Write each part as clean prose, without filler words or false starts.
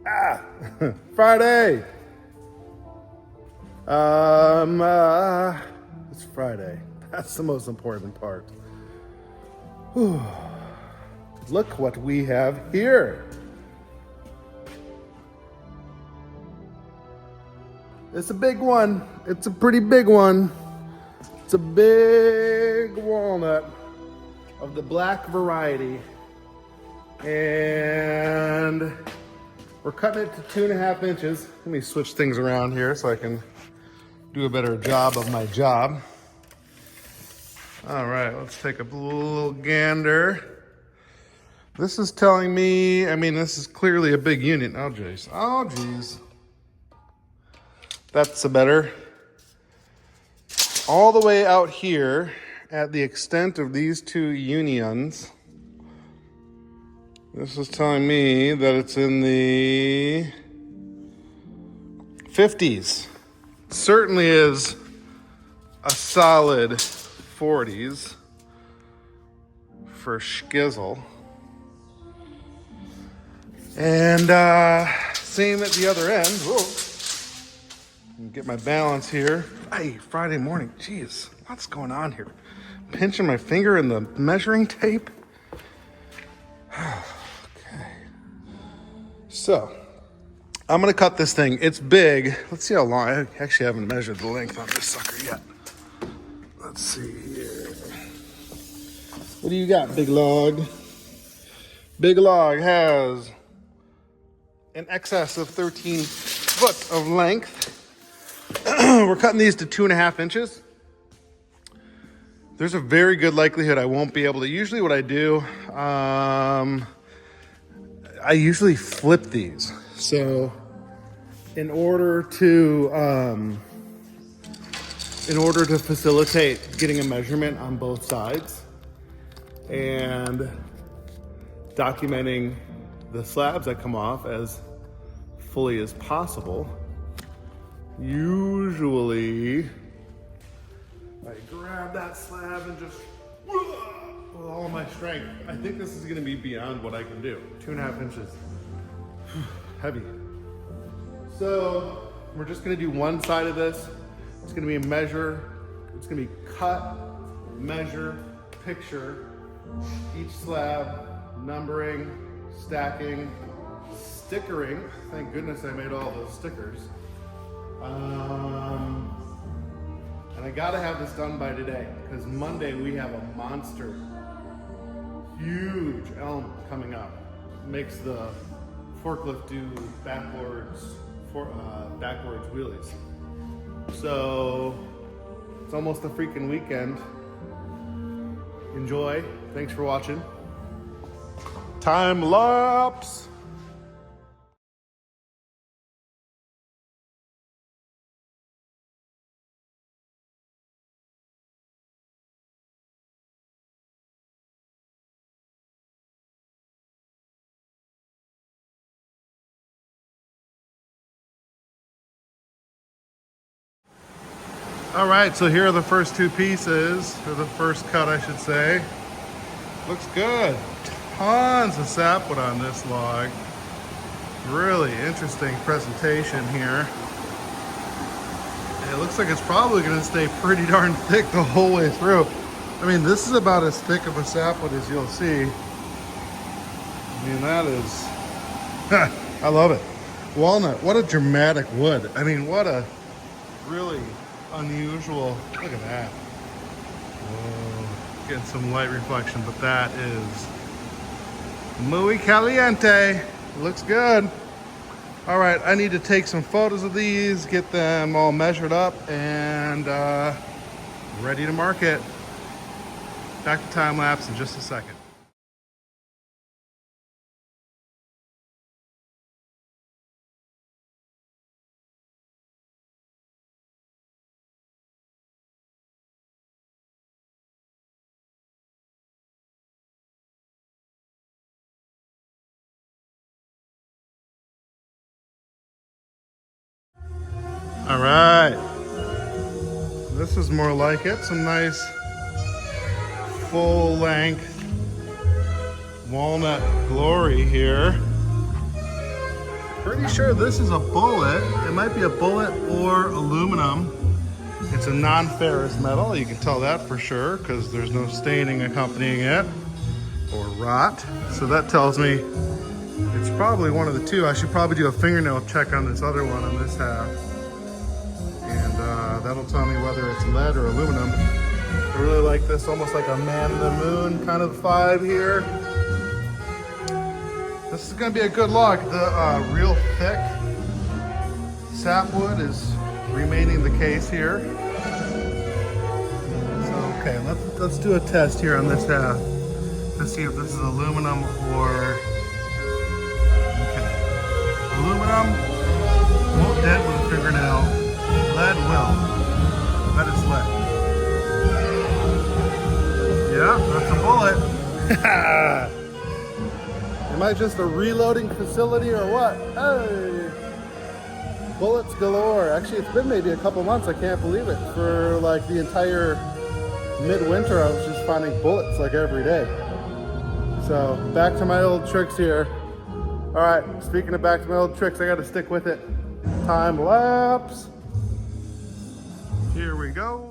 Ah, Friday. It's Friday. That's the most important part. Whew. Look what we have here. It's a big one. It's a pretty big one. It's a big walnut of the black variety. And we're cutting it to 2.5 inches. Let me switch things around here so I can do a better job of my job. All right, let's take a little gander. This is telling me, this is clearly a big unit. Oh, geez. Oh, geez. That's a better. All the way out here at the extent of these two unions, this is telling me that it's in the 50s. Certainly is a solid 40s for Skizzle. And same at the other end. Whoa. Get my balance here. Hey, Friday morning. Jeez, what's going on here? Pinching my finger in the measuring tape. Okay. So, I'm gonna cut this thing. It's big. Let's see how long. I actually haven't measured the length on this sucker yet. Let's see here. What do you got, Big Log? Big Log has in excess of 13 foot of length. We're cutting these to 2.5 inches. There's a very good likelihood I won't be able to. Usually what I do, I usually flip these. So in order to facilitate getting a measurement on both sides and documenting the slabs that come off as fully as possible, usually I grab that slab and just with all my strength. I think this is gonna be beyond what I can do. 2.5 inches, heavy. So we're just gonna do one side of this. It's gonna be a measure. It's gonna be cut, measure, picture, each slab, numbering, stacking, stickering. Thank goodness I made all those stickers. And I gotta have this done by today because Monday we have a monster, huge elm coming up. Makes the forklift do backwards wheelies. So it's almost a freaking weekend. Enjoy. Thanks for watching. Time lapse. All right, so here are the first two pieces, or the first cut, I should say. Looks good. Tons of sapwood on this log. Really interesting presentation here. It looks like it's probably gonna stay pretty darn thick the whole way through. This is about as thick of a sapwood as you'll see. That is, I love it. Walnut, what a dramatic wood. What a really unusual, look at that. Whoa, getting some light reflection, but that is muy caliente. Looks good. All right, I need to take some photos of these, get them all measured up and ready to market. Back to time lapse in just a second. All right, this is more like it. Some nice full length walnut glory here. Pretty sure this is a bullet. It might be a bullet or aluminum. It's a non-ferrous metal. You can tell that for sure because there's no staining accompanying it or rot. So that tells me it's probably one of the two. I should probably do a fingernail check on this other one on this half. And that'll tell me whether it's lead or aluminum. I really like this, almost like a man in the moon kind of vibe here. This is gonna be a good log. The real thick sapwood is remaining the case here. So, okay, let's do a test here on this half. Let's see if this is aluminum or, okay. Aluminum won't dent with a fingernail. Lead will. That is lead. Yeah, that's a bullet. Am I just a reloading facility or what? Hey! Bullets galore. Actually, it's been maybe a couple months. I can't believe it. For like the entire midwinter, I was just finding bullets like every day. So back to my old tricks here. All right, speaking of back to my old tricks, I got to stick with it. Time lapse. Here we go.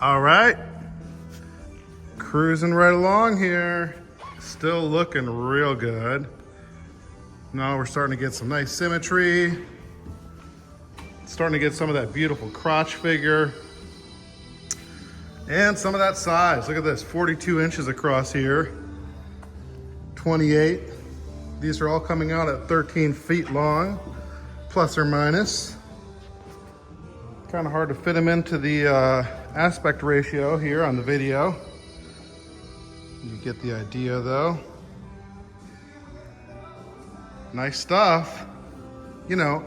All right, cruising right along here. Still looking real good. Now we're starting to get some nice symmetry. Starting to get some of that beautiful crotch figure. And some of that size. Look at this, 42 inches across here. 28. These are all coming out at 13 feet long, plus or minus. Kind of hard to fit them into the aspect ratio here on the video. You get the idea though. Nice stuff. You know,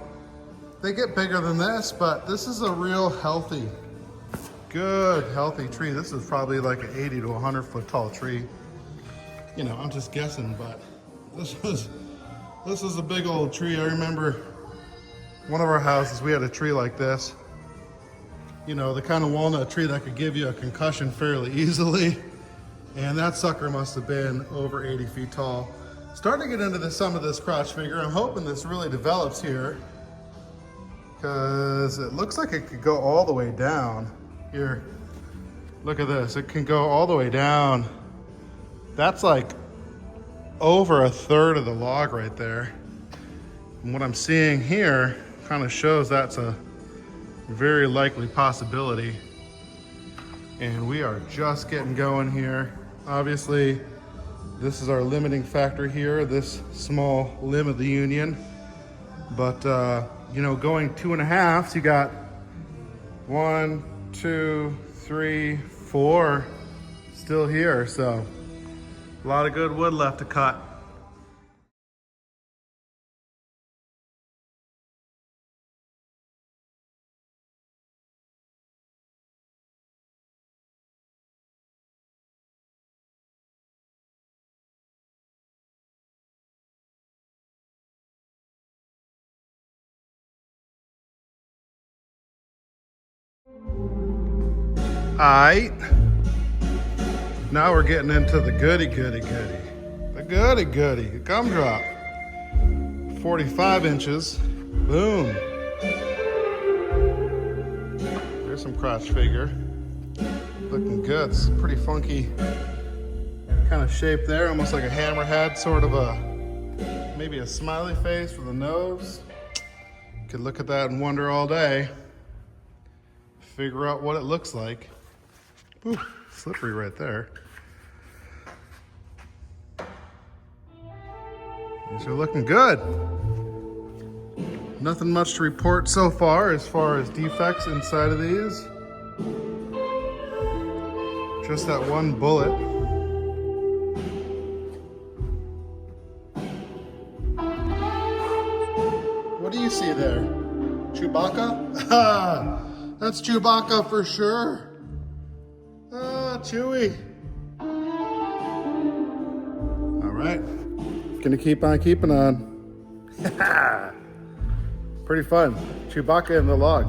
they get bigger than this, but this is a real healthy, good, healthy tree. This is probably like an 80 to 100 foot tall tree. You know, I'm just guessing, but this is a big old tree. I remember one of our houses, we had a tree like this. You know, the kind of walnut tree that could give you a concussion fairly easily. And that sucker must have been over 80 feet tall. Starting to get into some of this crotch figure. I'm hoping this really develops here because it looks like it could go all the way down. Here, look at this. It can go all the way down. That's like over a third of the log right there. And what I'm seeing here kind of shows that's a very likely possibility. And we are just getting going here. Obviously, this is our limiting factor here, this small limb of the union. But, you know, going 2.5, you got 1, 2, 3, 4 still here. So a lot of good wood left to cut. Alright, now we're getting into the goody. The goody, the gumdrop. 45 inches, boom. There's some crotch figure. Looking good, it's pretty funky kind of shape there, almost like a hammerhead, sort of a, maybe a smiley face with a nose. Could look at that and wonder all day. Figure out what it looks like. Ooh, slippery right there. These are looking good. Nothing much to report so far as defects inside of these. Just that one bullet. What do you see there? Chewbacca? Ah, that's Chewbacca for sure. Ah, Chewie. All right, gonna keep on keeping on. Pretty fun. Chewbacca in the log.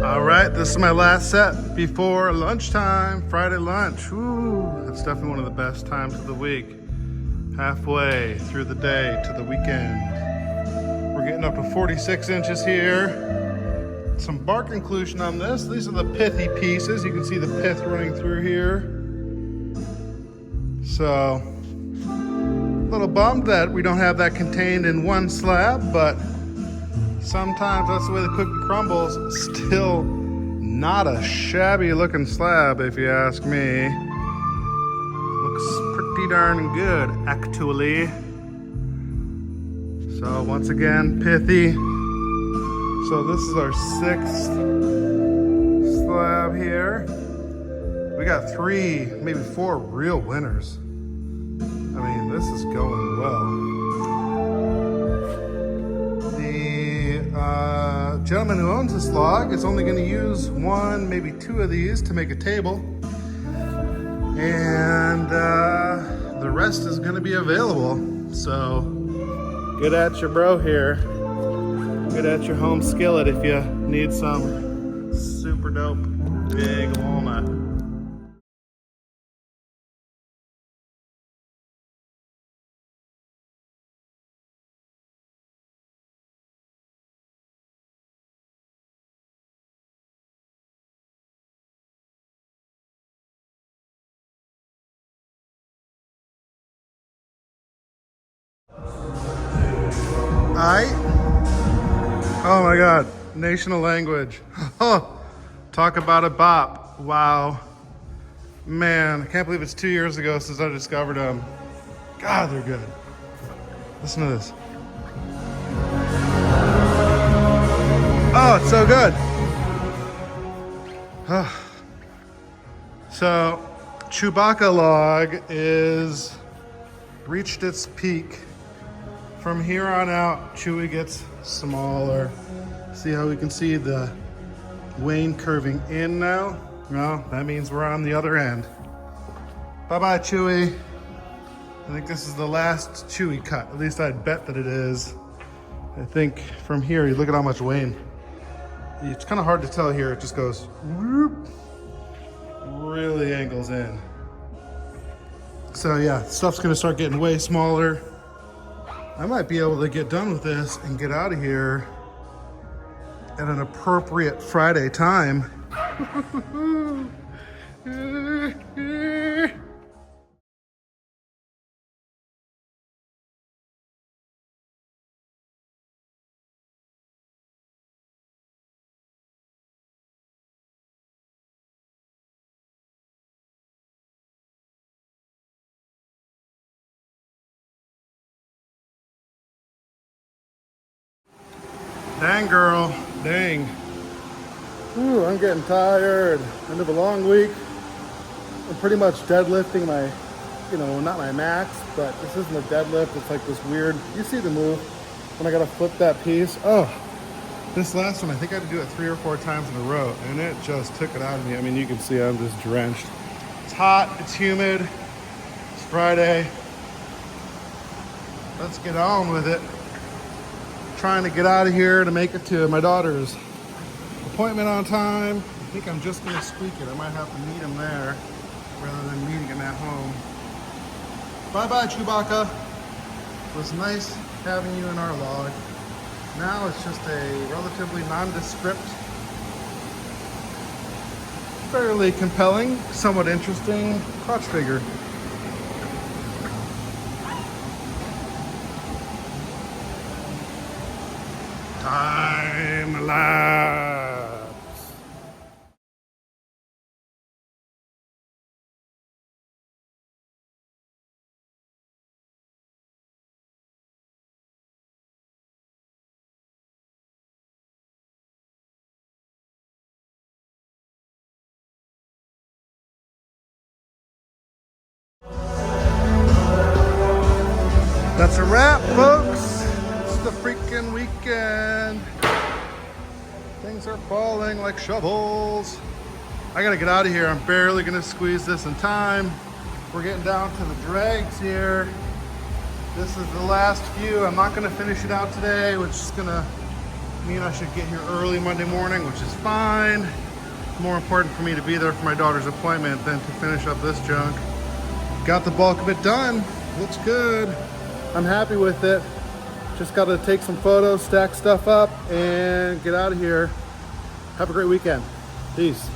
All right, this is my last set before lunchtime, Friday lunch. Ooh, that's definitely one of the best times of the week. Halfway through the day to the weekend. We're getting up to 46 inches here. Some bark inclusion on this. These are the pithy pieces. You can see the pith running through here. So, a little bummed that we don't have that contained in one slab, but sometimes that's the way the cookie crumbles. Still not a shabby looking slab, if you ask me. Looks pretty darn good, actually. So once again, pithy. So this is our 6th slab here. We got 3, maybe 4 real winners. I mean, this is going well. Gentleman who owns this log is only going to use 1, maybe 2 of these to make a table, and the rest is going to be available. So get at your bro here. Get at your home skillet if you need some super dope big walnut. Oh my God, national language. Oh, talk about a bop. Wow. Man, I can't believe it's 2 years ago since I discovered them. God, they're good. Listen to this. Oh, it's so good. So, Chewbacca log is reached its peak. From here on out, Chewie gets smaller. See how we can see the wane curving in now? Well, that means we're on the other end. Bye-bye, Chewie. I think this is the last Chewie cut. At least I'd bet that it is. I think from here, you look at how much wane. It's kind of hard to tell here. It just goes whoop, really angles in. So yeah, stuff's gonna start getting way smaller. I might be able to get done with this and get out of here at an appropriate Friday time. Dang, girl, dang. Ooh, I'm getting tired. End of a long week. I'm pretty much deadlifting my, not my max, but this isn't a deadlift. It's like this weird, you see the move when I gotta flip that piece. Oh, this last one, I think I had to do it 3 or 4 times in a row, and it just took it out of me. I mean, you can see I'm just drenched. It's hot, it's humid, it's Friday. Let's get on with it. Trying to get out of here to make it to my daughter's appointment on time. I think I'm just gonna squeak it. I might have to meet him there rather than meeting him at home. Bye-bye, Chewbacca. It was nice having you in our log. Now it's just a relatively nondescript, fairly compelling, somewhat interesting crotch figure. Timelapse. That's a wrap, folks. It's the freaking weekend. Things are falling like shovels. I gotta get out of here. I'm barely gonna squeeze this in time. We're getting down to the dregs here. This is the last few. I'm not gonna finish it out today, which is gonna mean I should get here early Monday morning, which is fine. More important for me to be there for my daughter's appointment than to finish up this junk. Got the bulk of it done. Looks good. I'm happy with it. Just got to take some photos, stack stuff up, and get out of here. Have a great weekend. Peace.